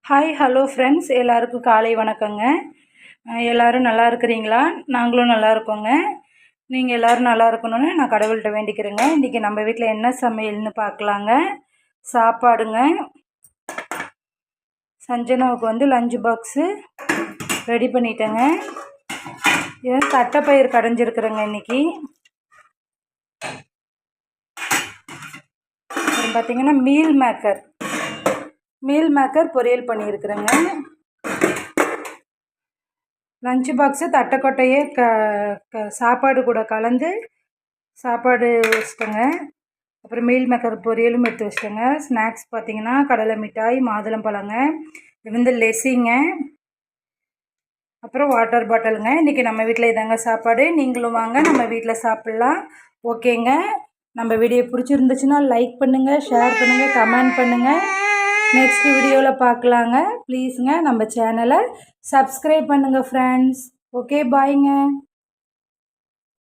Hi hello friends, எல்லாருக்கும் காலை வணக்கங்க. எல்லோரும் நல்லா இருக்கிறீங்களா? நாங்களும் நல்லா இருக்கோங்க. நீங்கள் எல்லோரும் நல்லா இருக்கணும்னு நான் கடவுள்கிட்ட வேண்டிக்கிறேங்க. இன்றைக்கி நம்ம வீட்டில் என்ன சமையல்னு பார்க்கலாங்க. சாப்பாடுங்க. சஞ்சனாவுக்கு வந்து லஞ்ச் பாக்ஸு ரெடி பண்ணிட்டேங்க. இது தட்டைப்பயிர் கடைஞ்சிருக்குறேங்க இன்றைக்கி. அப்புறம் பார்த்திங்கன்னா மீல் மேக்கர் பொரியல் பண்ணியிருக்கிறேங்க. லஞ்ச் பாக்ஸு தட்டைக்கொட்டையே சாப்பாடு கூட கலந்து சாப்பாடு வச்சிட்டேங்க. அப்புறம் மீல் மேக்கர் பொரியலும் எடுத்து வச்சிட்டேங்க. ஸ்நாக்ஸ் பார்த்திங்கன்னா கடலை மிட்டாய், மாதுளம்பழங்க, இது வந்து லெஸ்ஸிங்க, அப்புறம் வாட்டர் பாட்டிலுங்க. இன்றைக்கி நம்ம வீட்டில் இதாங்க சாப்பாடு. நீங்களும் வாங்க நம்ம வீட்டில் சாப்பிட்லாம். ஓகேங்க. நம்ம வீடியோ பிடிச்சிருந்துச்சுன்னா லைக் பண்ணுங்கள், ஷேர் பண்ணுங்கள், கமெண்ட் பண்ணுங்கள். நெக்ஸ்ட் வீடியோவில் பார்க்கலாங்க. ப்ளீஸுங்க நம்ம சேனலை சப்ஸ்கிரைப் பண்ணுங்கள் ஃப்ரெண்ட்ஸ். ஓகே, பாய்ங்க.